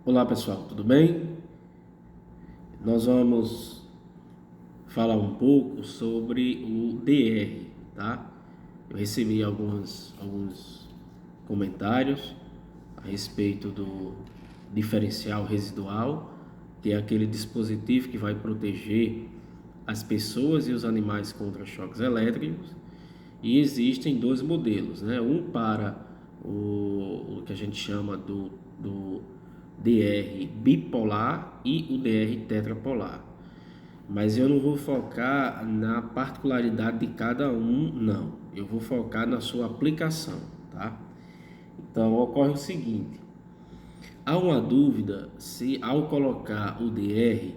Olá pessoal, tudo bem? Nós vamos falar um pouco sobre o DR, tá? Eu recebi alguns comentários a respeito do diferencial residual, que é aquele dispositivo que vai proteger as pessoas e os animais contra choques elétricos. E existem dois modelos, né? Um para o que a gente chama do DR bipolar e o DR tetrapolar. Mas eu não vou focar na particularidade de cada um, não. Eu vou focar na sua aplicação, tá? Então ocorre o seguinte: há uma dúvida se ao colocar o DR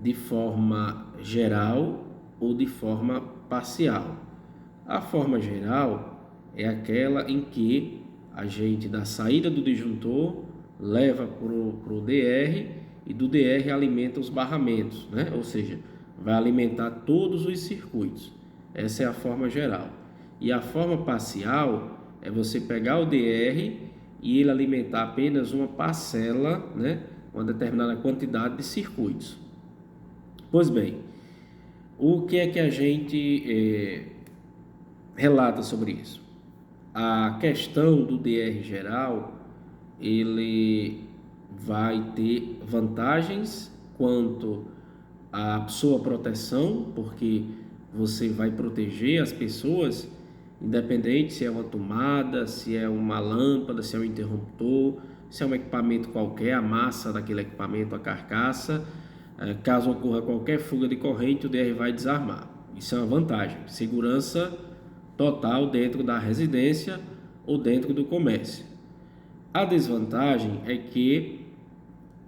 de forma geral ou de forma parcial. A forma geral é aquela em que a gente da saída do disjuntor leva para o DR e do DR alimenta os barramentos, né? Ou seja, vai alimentar todos os circuitos. Essa é a forma geral. E a forma parcial é você pegar o DR e ele alimentar apenas uma parcela, né? Uma determinada quantidade de circuitos. Pois bem, o que é que a gente relata sobre isso? A questão do DR geral, ele vai ter vantagens quanto à sua proteção, porque você vai proteger as pessoas, independente se é uma tomada, se é uma lâmpada, se é um interruptor, se é um equipamento qualquer, a massa daquele equipamento, a carcaça. Caso ocorra qualquer fuga de corrente, o DR vai desarmar. Isso é uma vantagem. Segurança total dentro da residência ou dentro do comércio. A desvantagem é que,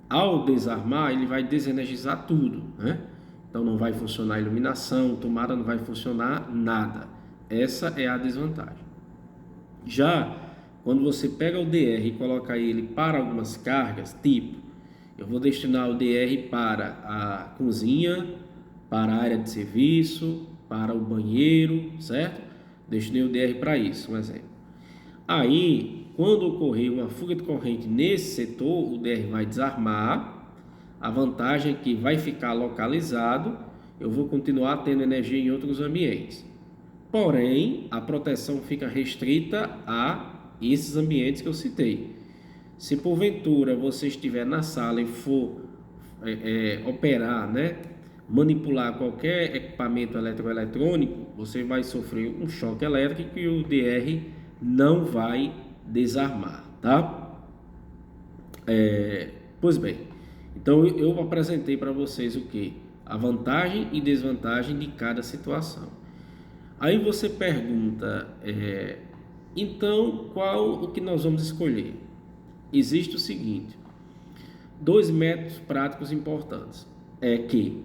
ao desarmar, ele vai desenergizar tudo, né? Então não vai funcionar a iluminação, tomada, não vai funcionar nada. Essa é a desvantagem. Já quando você pega o DR e coloca ele para algumas cargas, tipo, eu vou destinar o DR para a cozinha, para a área de serviço, para o banheiro, certo? Destinei o DR para isso, um exemplo. Aí, quando ocorrer uma fuga de corrente nesse setor, o DR vai desarmar. A vantagem é que vai ficar localizado, eu vou continuar tendo energia em outros ambientes. Porém, a proteção fica restrita a esses ambientes que eu citei. Se porventura você estiver na sala e for operar, né, manipular qualquer equipamento eletroeletrônico, você vai sofrer um choque elétrico e o DR não vai desarmar, tá? Pois bem, então eu apresentei para vocês o que? A vantagem e desvantagem de cada situação. Aí você pergunta, então qual o que nós vamos escolher? Existe o seguinte: dois métodos práticos importantes. É que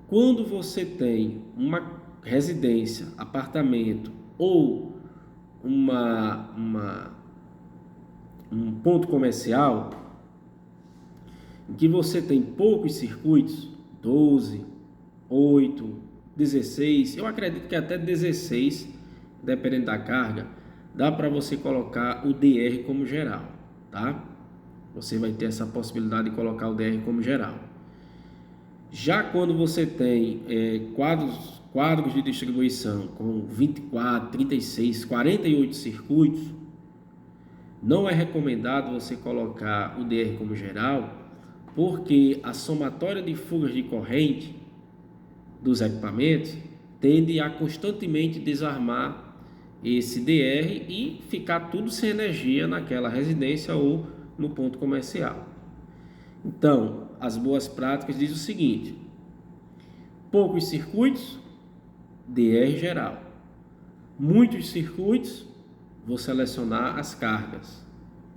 quando você tem uma residência, apartamento ou um ponto comercial em que você tem poucos circuitos, 12, 8, 16, eu acredito que até 16, dependendo da carga, dá para você colocar o DR como geral, tá? Você vai ter essa possibilidade de colocar o DR como geral. Já quando você tem quadros de distribuição com 24, 36, 48 circuitos, não é recomendado você colocar o DR como geral, porque a somatória de fugas de corrente dos equipamentos tende a constantemente desarmar esse DR e ficar tudo sem energia naquela residência ou no ponto comercial. Então, as boas práticas diz o seguinte: poucos circuitos, DR geral. Muitos circuitos, vou selecionar as cargas,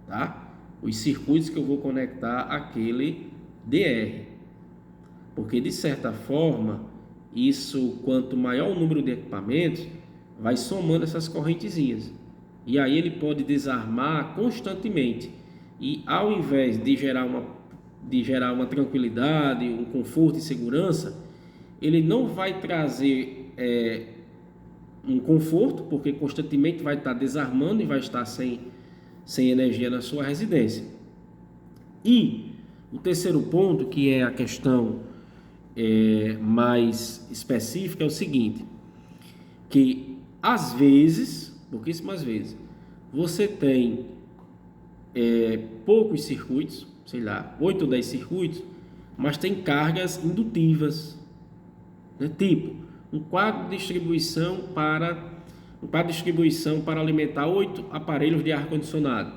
tá? Os circuitos que eu vou conectar aquele DR. Porque de certa forma, isso, quanto maior o número de equipamentos, vai somando essas correntezinhas. E aí ele pode desarmar constantemente. E ao invés de gerar uma tranquilidade, um conforto e segurança, ele não vai trazer um conforto, porque constantemente vai estar desarmando e vai estar sem energia na sua residência. E o terceiro ponto, que é a questão mais específica, é o seguinte, que às vezes, pouquíssimas vezes, você tem poucos circuitos, sei lá, 8 ou 10 circuitos, mas tem cargas indutivas, né? Tipo, um quadro de distribuição para alimentar 8 aparelhos de ar-condicionado.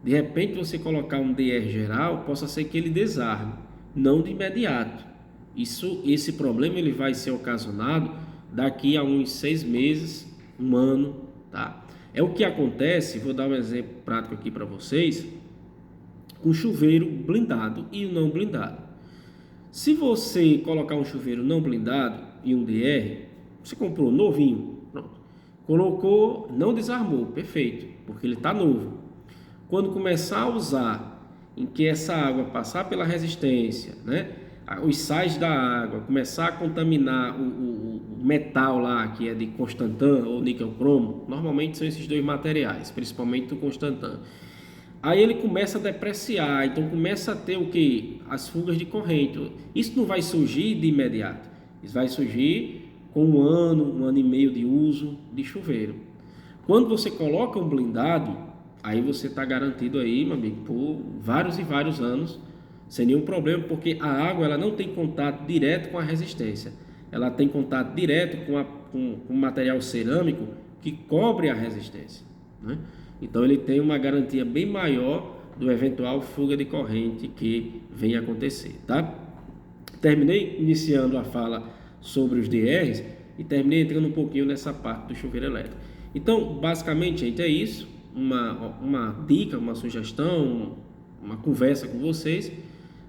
De repente você colocar um DR geral, possa ser que ele desarme, não de imediato. Esse problema ele vai ser ocasionado daqui a uns 6 meses, um ano, tá? É o que acontece, vou dar um exemplo prático aqui para vocês, com chuveiro blindado e não blindado. Se você colocar um chuveiro não blindado e um DR, você comprou novinho, pronto. Colocou, não desarmou, perfeito, porque ele está novo. Quando começar a usar, em que essa água passar pela resistência, né, os sais da água, começar a contaminar o metal lá, que é de Constantan ou níquel cromo, normalmente são esses dois materiais, principalmente o Constantan. Aí ele começa a depreciar, então começa a ter o que? As fugas de corrente. Isso não vai surgir de imediato, isso vai surgir com um ano e meio de uso de chuveiro. Quando você coloca um blindado, aí você está garantido aí, meu amigo, por vários e vários anos, sem nenhum problema, porque a água ela não tem contato direto com a resistência, ela tem contato direto com o material cerâmico que cobre a resistência, né? Então ele tem uma garantia bem maior do eventual fuga de corrente que venha acontecer, tá? Terminei iniciando a fala sobre os DRs e terminei entrando um pouquinho nessa parte do chuveiro elétrico. Então, basicamente, gente, é isso. Uma dica, uma sugestão, uma conversa com vocês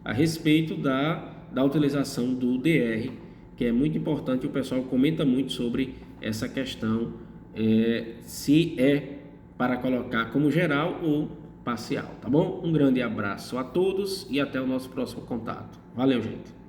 a respeito da utilização do DR, que é muito importante. O pessoal comenta muito sobre essa questão, se é para colocar como geral ou parcial, tá bom? Um grande abraço a todos e até o nosso próximo contato. Valeu, gente!